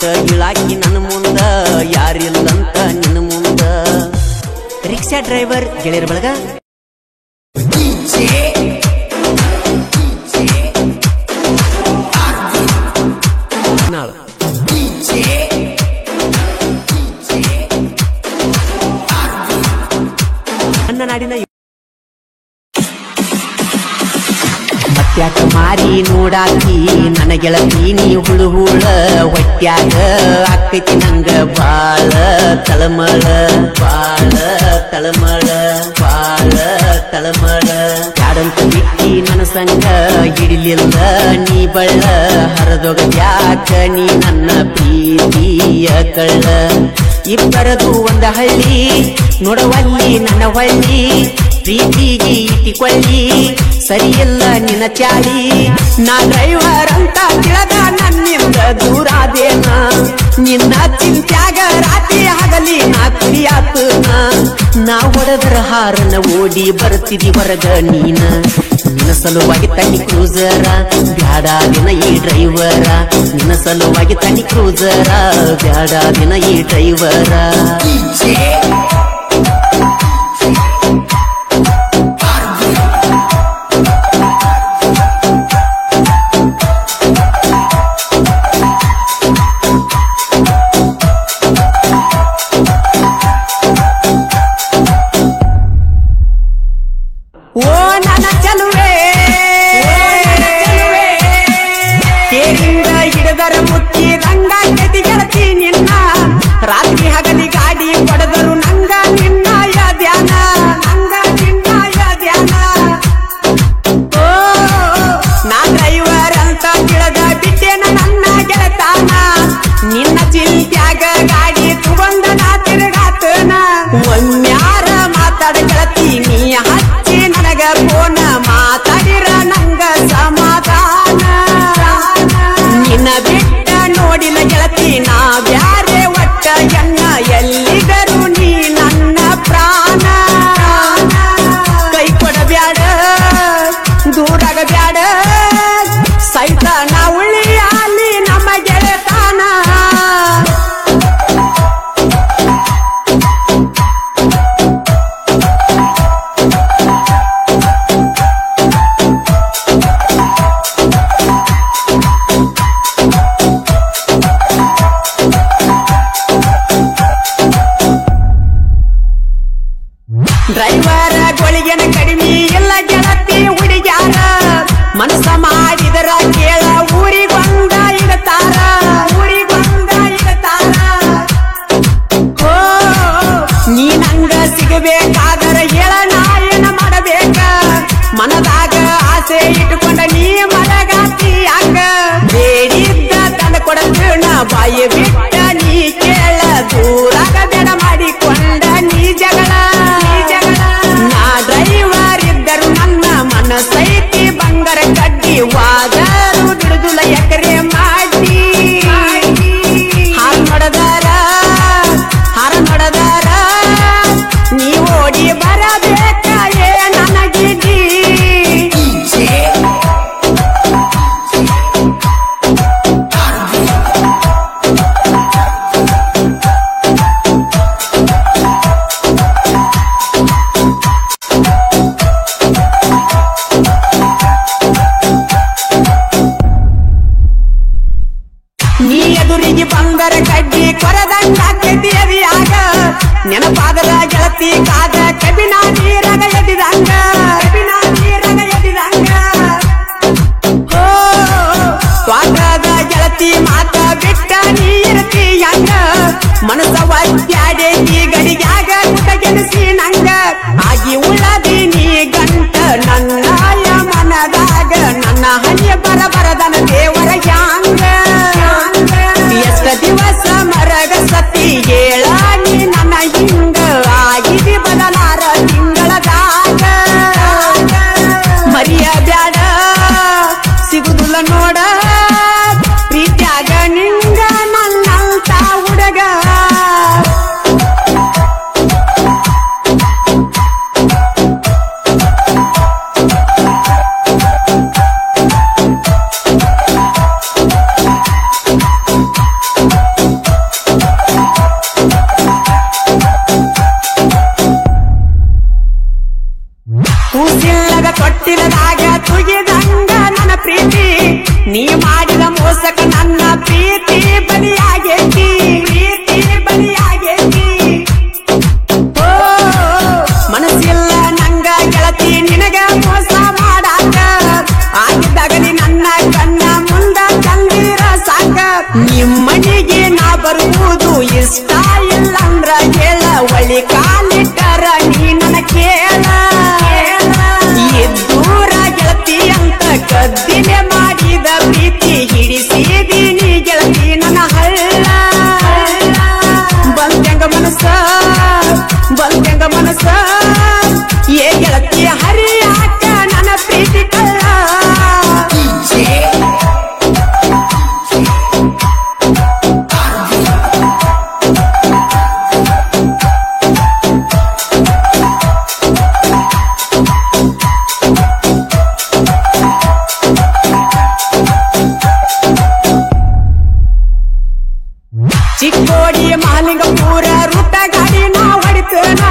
ಮಾತ ಇಳಾಕಿ ನನ್ನ ಮುಂದ ಯಾರಿಲ್ಲಂತ ನಿನ್ನ ಮುಂದ ರಿಕ್ಷಾ ಡ್ರೈವರ್ ಗೆಳೆಯರ ಬಳಗ ನನ್ನ ನಾಡಿನ ಮತ್ಯಾಕ ಮಾರಿ ನೋಡಾಕಿ ನನ್ನ ಗೆಳತಿ ನೀ ಹುಳು ಹುಳ ಹೊಟ್ಯಾಗ ಆಕೈತಿ ನಂಗ ಬಾಳ ತಳಮಳ ಬಾಳ ತಳಮಳ ಬಾಳ ತಳಮಳ ಯಾಡಂತ ಬಿಟ್ಟಿ ನನ್ನ ಸಂಗ ಹಿಡಿಲಿಲ್ಲ ನೀ ಬಳ್ಳ ಹರದೊಗ ಯಾಕ ನೀ ನನ್ನ ಪ್ರೀತಿಯ ಕಳ್ಳ ಇಬ್ಬರದು ಒಂದ ಹಳ್ಳಿ ನೋಡವಲ್ಲಿ ನನ್ನ ಹೊಳ್ಳಿ ಪ್ರೀತಿಗೆ ಇಟ್ಟಿಕೊಳ್ಳಿ ಸರಿಯಿಲ್ಲ ನಿನ್ನ ಚಾಳಿ ನಾ ಡ್ರೈವರ್ ಅಂತ ತಿಳಿದ ನನ್ನಿಂದ ದೂರಾದೇನ ನಿನ್ನ ಚಿಂತ್ಯಾಗ ರಾತ್ರಿ ಆಗಲಿ ನಾ ಕುಡಿಯಾತನ ನಾ ಹೊಡೆದರ ಹಾರನ ಓಡಿ ಬರ್ತಿದಿ ಹೊರಗ ನೀನ ನಿನ್ನ ಸಲುವಾಗಿ ತಣ್ಣಿ ಕ್ರೂಸರ ಬ್ಯಾಡ ದಿನ ಈ ಡ್ರೈವರ ನಿನ್ನ ಸಲುವಾಗಿ ತಣ್ಣಿ ಕ್ರೂಸರ ಬ್ಯಾಡ ದಿನ ಈ ಡ್ರೈವರ ಓ ನನ್ನ ಚಲುವೆ ಕೇರಿಂದ ಹಿಡಿದರ ಮುಚ್ಚಿ ರಂಗ ಕೆತಿ ಗೆಳತಿ ನಿನ್ನ ರಾತ್ರಿ ಹಗಲಿ ಗಾಡಿ ಹೊಡೆದರು ನಂಗ ನಿನ್ನಯ ಧ್ಯಾನ ನಂಗ ನಿನ್ನಯ ಧ್ಯಾನ ಓ ನಾ ಡ್ರೈವರ್ ಅಂತ ತಿಳಿದ ಬಿಟ್ಟೇನ ನನ್ನ ಗೆಳತಾನ ನಿನ್ನ ಚಿಂತ್ಯಾಗ ಗಾಡಿ ತಗೊಂಡ ನಾ ತಿರುಗಾತನ ಒಮ್ಮ್ಯಾರ ಮಾತಾಡ ಗೆಳತಿ ನೀ ಹಚ್ಚಿ ನನಗ ಫೋನ ಮಾತಾಡಿರ ನಂಗ ಸಮಾಧಾನ ನಿನ್ನ ಬಿಟ್ಟ ನೋಡಿನ ಗೆಳತಿ ನಾ ಬ್ಯಾರೆ ಒಟ್ಟ ಎನ್ನ ಎಲ್ಲಿದರು ನೀ ನನ್ನ ಪ್ರಾಣ ಕೈ ಕೊಡಬ್ಯಾಡ ದೂರಾಗ ಬ್ಯಾಡ ಸೈತ ನಾ ಉಳಿಯಾಲಿ ನಮ್ಮ ಗೆಳತಾನ ಡ್ರೈವರ ಗೋಳಿಗೆನ ಕಡಿಮೆ ಎಲ್ಲ ಗೆಳತಿ ಹುಡುಗ್ಯಾರ ಮನಸ್ಸ ಮಾಡಿದರ ಕೇಳ ಊರಿಗೊಂದ ಇಡತಾರ ಊರಿಗೊಂದ ಇಡತಾರ ಓ ನೀ ನಂಗ ಸಿಗಬೇಕಾದರ ಹೇಳ ನಾ ಏನ ಮಾಡಬೇಕ ಮನದಾಗ ಆಸೆ ಇಟ್ಟುಕೊಂಡ ನೀ ಮಲಗಾತಿ ಹಂಗ ಬೇಡಿದ್ದ ತಂದ ಕೊಡತೇಣ ಬಾಯಿ ಬಿಟ್ಟ ನೀ ಕೇಳ ದೂರಾಗ ಬೇಡ ಮಾಡಿಕೊಂಡ ನೀ ಜಗಳ ನಾ ಡ್ರೈವರ್ ಇದ್ದರು ನನ್ನ ಮನಸ್ಸೈತಿ ಬಂಗಾರ ಕಡ್ಡಿ ವಾದರು ಬಿಡುದುಲ ಎಕರೆ ಮಾಡಿ ಹಾರ ನೋಡದಾರ ನೀ ಓಡಿ ಬರಬೇಕ ಏ ನನಗಿಡಿ ನೀ ಎದುರಿಗೆ ಬಂದರ ಕಡ್ಡಿ ಕೊರದಂಗ ಕೆದಿಯದಿಯಾಗ ನೆನಪಾದರ ಗೆಳತಿ ಕಾದ ಕಬಿನ ನೀರಗ ಎದಿದಂಗ ಕಬಿನ ನೀರಗ ಎದಿದಂಗ ಓ ಸ್ವಾಗದ ಗೆಳತಿ ಮಾತ ಬಿಟ್ಟ ನೀ ಇರ್ತಿ ಹಂಗ ಮನಸ್ಸ ಒತ್ಯಾಡೇತಿ ಗಡಿಗ್ಯಾಗ ಗೆಣಸಿ ನಂಗ ಆಗಿ ಉಳ್ಳದಿ ನೀ ಗಂಟ ನನ್ನಯ ಮನದಾಗ ನನ್ನ ಹನಿಯ ಬರದನ ದೇವರ ಯಾಂಗ ಎಷ್ಟ ದಿವಸ ಮರಗ ಸತಿ ಹೇಳ ನೀ ನನ್ನ ಹಿಂಗ ಆಗಿದಿ ಬದಲಾರ ತಿಂಗಳದಾಗ ಮರಿಯ ಬ್ಯಾಡ ಸಿಗುದಿಲ್ಲ ನೋಡ ಪ್ರೀತ್ಯಾಗ ನಿಂಗ ನನ್ನಂತ ಹುಡುಗ ನೀ ಮಾಡಿದ ಮೋಸಕ ನನ್ನ ಪ್ರೀತಿ ಬಲಿಯಾಗೇತಿ ಪ್ರೀತಿ ಬಲಿಯಾಗೇತಿ ಓ ಮನಸ್ಸಿಲ್ಲ ನಂಗ ಗೆಳತಿ ನಿನಗ ಮೋಸ ಮಾಡಾಕ ಆಗಿದ್ದಾಗಲಿ ನನ್ನ ಕಣ್ಣ ಮುಂದ ಕಂದಿರ ಸಾಕ ನಿಮ್ಮನಿಗೆ ನಾ ಬರುವುದು ಇಷ್ಟ ಇಲ್ಲ ಅಂದ್ರ ಹೇಳ ಒಳ್ಳಿ ಕಾಲಿಟ್ಟರ ನೀ ನನ್ನ ಕೇಳ ಎದ್ದೂರ ಗೆಳತಿ ಅಂತ ಕದ್ದಿಲೆ ಮಾಡಿದ ಪ್ರೀತಿ ಹಿಡಿಸಿದೀನಿ ಗೆಳತಿ ನನ್ನ ಹಳ್ಳ ಬಂದಂಗ ಮನಸ್ಸ ಏ ಗೆಳತಿ ಹರಿಯಾಕ ನನ್ನ ಪ್ರೀತಿ ಕಳ್ಳ ಚಿಕ್ಕೋಡಿ ಮಹಾಲಿಂಗಪುರ ರೂಟ ಗಾಡಿ ನಾ ಹೊಡಿತೇನ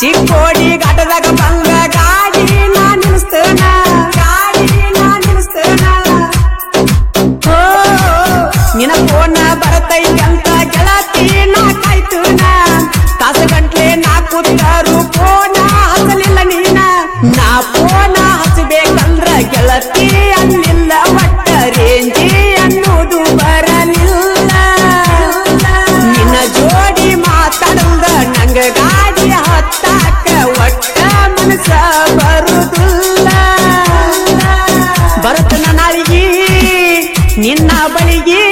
ಚಿಕ್ಕೋಡಿ ಘಾಟದಾಗ ಬಂದ ಗಾಡಿ ನಾ ನಿಲ್ಲಿಸ್ತೇನ ಓ ನಿನ್ನ ಫೋನ್ ಬರತೈತಂತ ಗೆಳತಿ ನಾ ಕಾಯ್ತೇನ ತಾಸು ಗಂಟ್ಲೆ ನಾ ಕೂತಾರು ಫೋನ ಹಚ್ಚಲಿಲ್ಲ ನೀನ ನಾ ಫೋನ ಹಚ್ಚಬೇಕಂದ್ರ ಗೆಳತಿ ಅನ್ನಿಲ್ಲ ಒಟ್ಟ ರೇಂಜಿ ಅನ್ನೋದು ಬರಲಿಲ್ಲ ನಿನ್ನ ಜೋಡಿ ಮಾತಾಡುದ ನಂಗ ಗಾಡಿ ಹತ್ತಾಕ ಒಟ್ಟ ಮನಸ್ಸ ಬರುದಿಲ್ಲ ಬರುತ್ತನ ನಾಳಿಗೆ ನಿನ್ನ ಬಳಿಗೆ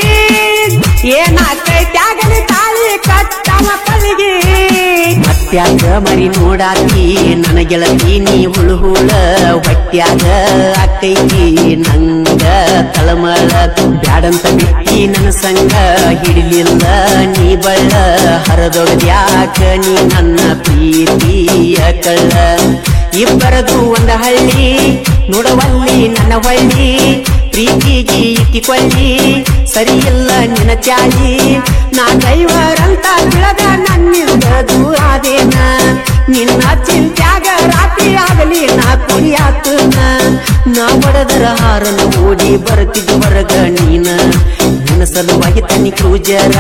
ಏನಾಕೈತ್ಯಾಗಲಿ ತಾಳಿ ಕಟ್ಟವ ಪಳಿಗೆ ಮತ್ಯಾಗ ಮರಿ ನೋಡಾತಿ ನನ್ನ ಗೆಳತಿ ನೀ ಹುಳು ಹೊಟ್ಯಾಗ ಅಕ್ಕೈತಿ ನಂಗ ತಳಮಳ ಬ್ಯಾಡಂತ ಬಿಟ್ಟಿ ನನ್ನ ಸಂಗ ಹಿಡಿಲಿಲ್ಲ ನೀ ಬಳ್ಳ ಹರದೊಳದ್ಯಾಕ ನೀ ನನ್ನ ಪ್ರೀತಿಯ ಕಳ್ಳ ಇಬ್ಬರದು ಒಂದ ಹಳ್ಳಿ ನೋಡವಲ್ಲಿ ನನ್ನ ಹೊಳ್ಳಿ ಪ್ರೀತಿಗೆ ಇಕ್ಕಿಕೊಳ್ಳಿ ಸರಿಯಿಲ್ಲ ನಿನ್ನ ಚಾಳಿ ನಾ ಡ್ರೈವರ್ ಅಂತ ತಿಳಿದ ನನ್ನಿಂದದು ಆದೇನ ನಿನ್ನ ಚಿಂತ್ಯಾಗ ರಾತ್ರಿ ಆಗಲಿ ನಾ ಕುಡಿಯಾತನ ನಾ ಬಡದರ ಹಾರನ ಓಡಿ ಬರ್ತಿದ್ದ ಹೊರಗ ನೀನ ನಿನ್ನ ಸಲುವಾಗಿ ತನ್ನಿ ಕ್ರೂಜರ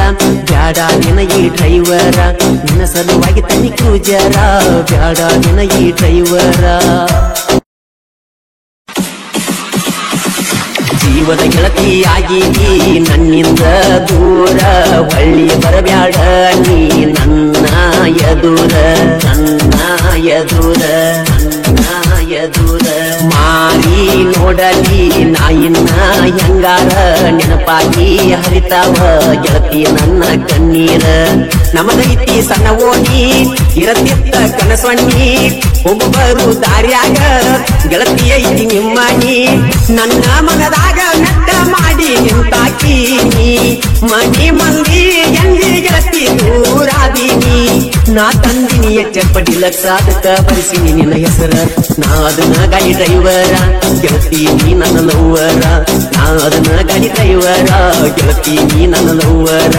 ಬ್ಯಾಡ ನಿನ ಈ ಡ್ರೈವರ ನಿನ್ನ ಸಲುವಾಗಿ ತನ್ನಿ ಕ್ರೂಜರ ಬ್ಯಾಡ ನಿನ ಈ ಡ್ರೈವರ ಜೀವದ ಗೆಳತಿಯಾಗಿ ನನ್ನಿಂದ ದೂರ ಹೊಳ್ಳಿ ಬರಬ್ಯಾಡ ನೀ ನನ್ನ ಎದುರ ಮಾರಿ ನೋಡಲಿ ನಾಯಿನ್ನ ಹೆಂಗಾರ ನೆನಪಾಗಿ ಹರಿತಾವ ಗೆಳತಿ ನನ್ನ ಕಣ್ಣೀರ ನಮಗೈತಿ ಸಣ್ಣ ಓಣಿ ಇರತಿತ್ತ ಕನಸಣ್ಣಿ ಒಬ್ಬರು ದಾರ್ಯಾಗ ಗೆಳತಿ ಐತಿ ನಿಮ್ಮನಿ ನನ್ನ ಮನದಾಗ ನೆಟ್ಟ ಮಾಡಿ ನಿಂತಾಕೀನಿ ಮನಿ ಮಂದಿ ಎಂದಿ ಗೆಳತಿ ದೂರಾದೀನಿ ನಾ ತಂದಿನಿ ಚಪ್ಪಡಿ ಲಕ್ಷಾದಕ ಬರಿಸಿನಿ ನಿನ್ನ ಹೆಸರ ನಾ ಅದನ್ನ ಗಾಡಿ ಡ್ರೈವರ ಗೆಳತಿ ನೀ ನನ್ನ ಲವ್ವರ ನಾ ಅದನ್ನ ಗಾಡಿ ಡ್ರೈವರ ಗೆಳತಿ ನೀ ನನ್ನ ಲವ್ವರ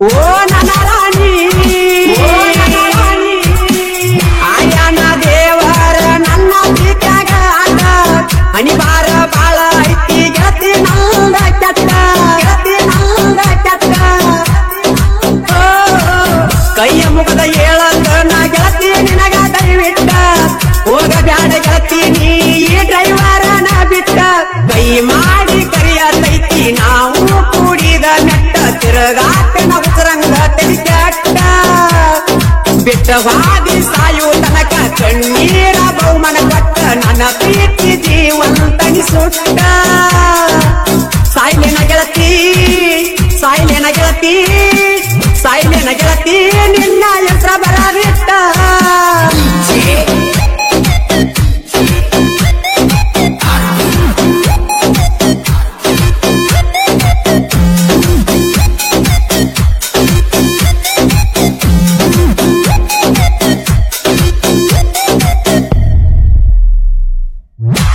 ಓ ನನ್ನ ರಾಣಿ ಆಯನ ದೇವರ ನನ್ನ ಪ್ರೀತ್ಯಾಗ ಆಟ ಅನಿವಾರ ಬಾಳ ಐತಿ ಗೆಳತಿ ನಂದ ಕೆಟ್ಟ ಕೈಯ ಮುಗದ ಹೇಳಂದ ನಾ ಗೆಳತಿ ನಿನಗ ದಯವಿಟ್ಟ ಹೋಗ ಬ್ಯಾಡ ಗೆಳತಿ ನೀ ಈ ಡ್ರೈವರನ ಬಿಟ್ಟ ಕೈ ಮಾಡಿ ಕರಿಯತೈತಿ ನಾವು ಕೂಡಿದ ನೆಟ್ಟ ತಿರುಗಾಟನ ಉಸರಂಗ ತೆರಿಕೆಟ್ಟ ಬಿಟ್ಟವಾದಿ ಸಾಯು ತನಕ ಕಣ್ಣೀರ ಬಹುಮನ ಕೊಟ್ಟ ನನ್ನ ಪ್ರೀತಿ ಜೀವಂತನಿ ಸುಟ್ಟ ಸಾಯ್ಲೆನ ಗೆಳತಿ ನಿನ್ನ ಹೆಸರ ಬರಬಿಟ್ಟ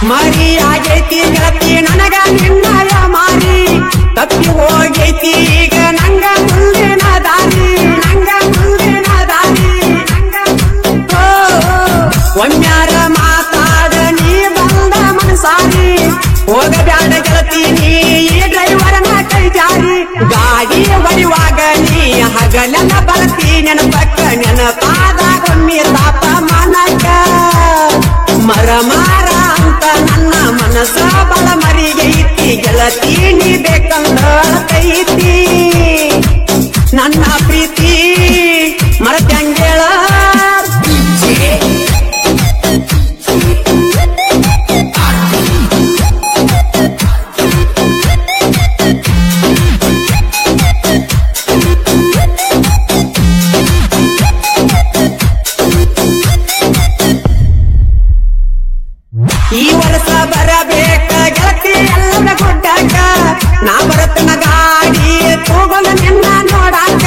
ಮರಿ ಆಗೈತಿ ಗೆಳತಿ ನನಗ ನಿನ್ನಯ ಮಾರಿ ತಪ್ಪಿ ಹೋಗೈತಿ ಈಗ ನಂಗ ಮುಂದಿನ ದಾರಿ ಒಮ್ಮ್ಯಾರ ಮಾತಾಡ ನೀ ಬಂದ ಮನಸಾರಿ ಹೋಗಬ್ಯಾಡ ಗೆಳತಿ ನೀ ಈ ಡ್ರೈವರ್ನ ಕೈ ಜಾರಿ ಗಾಡಿ ಹೊಡಿವಾಗ ನೀ ಹಗಲೆಲ್ಲ ಬರ್ತಿ ನೆನಪಕ್ಕ ನೆನಪಾದಾಗೊಮ್ಮೆ ತಾಪ ಮನಕ ಮರ ಅಂತ ನನ್ನ ಮನಸ ಬಳ ಮರಿಗೈತಿ ಗೆಳತಿ ನೀ ಬೇಕಂದೈತಿ ನನ್ನ ಪ್ರೀತಿ ಮರತ್ಯಂಗೇಳ ಈ ವರ್ಷ ಬರಬೇಕ ಗೆಳತಿ ಎಲ್ಲ ಗುಡ್ಡಾಕ ನಾ ಬರತನ ಗಾಡಿ ಹೋಗಲ್ಲ ನಿನ್ನ ನೋಡಾಕ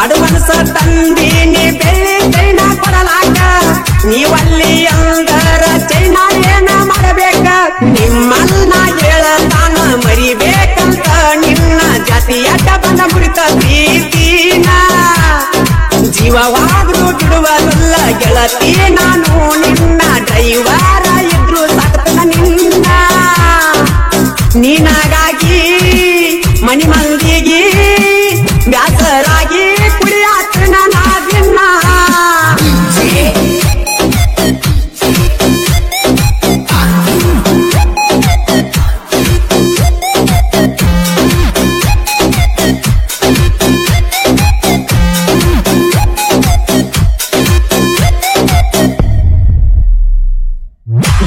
ಅಡ್ವಾನ್ಸ್ ತಂದೀನಿ ಬೆಳ್ಳಿ ಚೈನ ಕೊಡಲಾಕ ನೀವಲ್ಲಿ ಅಂದರ ಚೈನ ಏನ ಮಾಡಬೇಕ ನಿಮ್ಮನ್ನ ಹೇಳತಾನ ಮರಿಬೇಕಂತ ನಿನ್ನ ಜಾತಿ ಅಡ್ಡ ಬಂದ ಮುರಿತ ಪ್ರೀತಿನ ಜೀವವಾದ್ರೂ ಬಿಡುವಲ್ಲ ಗೆಳತಿ ನಾನು ನಿನ್ನ ಡ್ರೈವರ ಇದ್ರು ಸಾಕ್ತನ ನಿನ್ನ ನೀನಾಗಾಗಿ ಮನಿ ಮಂದಿಗೆ ಬ್ಯಾಸರಾಗಿ ಕುಡಿಯಾತನ ನಾದಿನ್ನ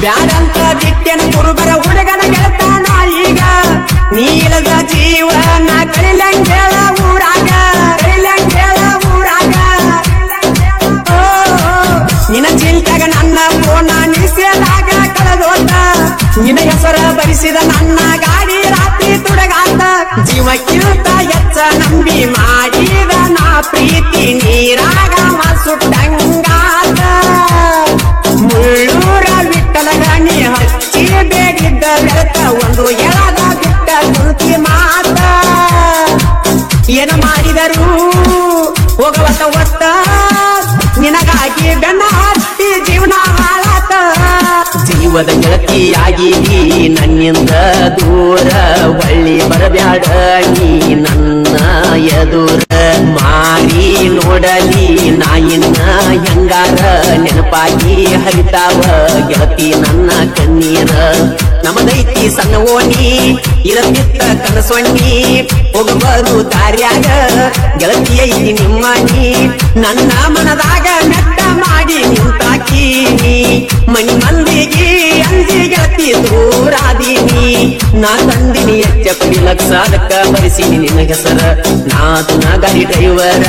ಬ್ಯಾಡಂತ ಬಿಟ್ಟೆನ ಕುರುಬರ ಹುಡುಗನ ಗೆಳತಾನ ಈಗ ನೀಲದ ಜೀವನ ಕಳಿಲಂಗೇಳ ಊರಾಗ ನಿನ್ನ ಚಿಂತೆಗ ನನ್ನ ಫೋನ ನಿಸೆದಾಗ ಕಳೆದೋತ ನಿನ್ನ ಹೆಸರ ಬರಿಸಿದ ನನ್ನ ಗಾಡಿ ರಾತ್ರಿ ತುಡಗಾತ ಜೀವಕ್ಕಿಂತ ಹೆಚ್ಚ ನಂಬಿ ಮಾಡಿದ ನಾ ಪ್ರೀತಿ ನೀರಾಗ ಸುಟ್ಟಂಗಾತ ಮುಳ್ಳೂರ ವಿಠಲಗಣಿ ಹಚ್ಚಿ ಬೇಡಿದ್ದ ಬೆಳತ ಒಂದು ಎಳದ ಬಿಟ್ಟ ಕುಂತಿ ಮಾತ ಏನು ಮಾಡಿದರು ಹೋಗವತ್ತ ಒತ್ತ ನಿನಗಾಗಿ ಬೆನ್ನ ಹತ್ತಿ ಜೀವನ ಹಾಳಾತ ಜೀವದ ಗೆಳತಿಯಾಗಿ ನನ್ನಿಂದ ದೂರ ಒಳ್ಳಿ ಬರಬ್ಯಾಡ ನೀ ನನ್ನ ಎದುರ ಮಾರಿ ನೋಡಲಿ ನಾಯಿನ ಹೆಂಗಾರ ನೆನಪಾಗಿ ಹರಿತಾವ ಗೆಳತಿ ನನ್ನ ಕಣ್ಣೀರ ನಮದೈತಿ ಸಣ್ಣ ಓಣಿ ಇರತಿತ್ತ ಕನಸೊಣ್ಣಿ ಹೋಗಬರು ದಾರ್ಯಾಗ ಗೆಳತಿ ಐತಿ ನಿಮ್ಮನಿ ನನ್ನ ಮನದಾಗ ನೆಟ್ಟ ಮಾಡಿ ನಿಂತಾಕೀನಿ ಮನಿ ಮಂದಿಗೆ ಅಂದಿ ಗೆಳತಿ ದೂರಾದೀನಿ ನಾ ತಂದಿನಿ ಎಚ್ಚಪಡಿ ಲಕ್ಷ ಅದಕ್ಕ ಬರಿಸಿನಿ ನಿನ್ನ ಹೆಸರ ನಾದನ ಗಾಡಿ ಡ್ರೈವರ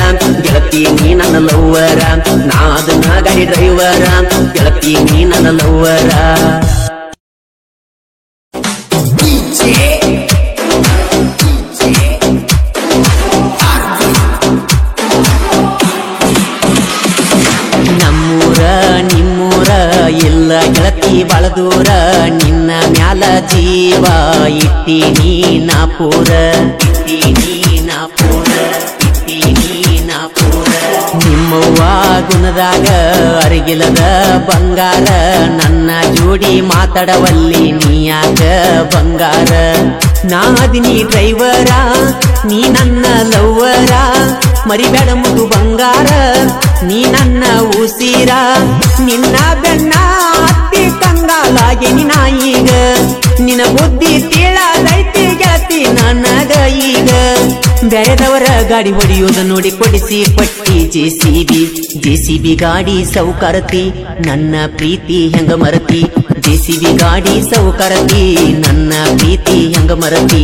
ಗೆಳತಿ ನೀ ನನ್ನ ಲವ್ವರ ನಾದನ ಗಾಡಿ ಡ್ರೈವರ ಗೆಳತಿ ನೀ ನನ್ನ ಲವ್ವರ ನಮ್ಮೂರ ನಿಮ್ಮೂರ ಇಲ್ಲ ಗೆಳತಿ ಬಳದೂರ ನಿನ್ನ ಮ್ಯಾಲ ಜೀವ ಇಟ್ಟಿನಿ ನಾಪೂರ ನಿಮ್ಮವ್ವ ಗುಣದಾಗ ಅರಿಗಿಲದ ಬಂಗಾರ ನನ್ನ ಜೋಡಿ ಮಾತಾಡವಲ್ಲಿ ನೀಯಾಗ ಬಂಗಾರ ನಾದಿನಿ ಡ್ರೈವರ ನೀ ನನ್ನ ಲವ್ವರ ಮರಿಬೇಡ ಮುದು ಬಂಗಾರ ನೀ ನನ್ನ ಉಸಿರ ನಿನ್ನ ಬೆನ್ನ ಹತ್ತಿ ಕಂಗಾಲಾಗಿ ನಿನಾಯಿಗ ನಿನ್ನ ಬುದ್ಧಿ ತಿಳಲೈತಿ ಗೆಳತಿ ನನಗ ಈಗ ಬೇರೆದವರ ಗಾಡಿ ಹೊಡಿಯೋದ ನೋಡಿ ಕೊಡಿಸಿ ಪಟ್ಟಿ ಜೆಸಿಬಿ ಗಾಡಿ ಸೌಕರತಿ ನನ್ನ ಪ್ರೀತಿ ಹೆಂಗ ಮರತಿ ಜೆಸಿಬಿ ಗಾಡಿ ಸೌಕರತಿ ನನ್ನ ಪ್ರೀತಿ ಹೆಂಗ ಮರತಿ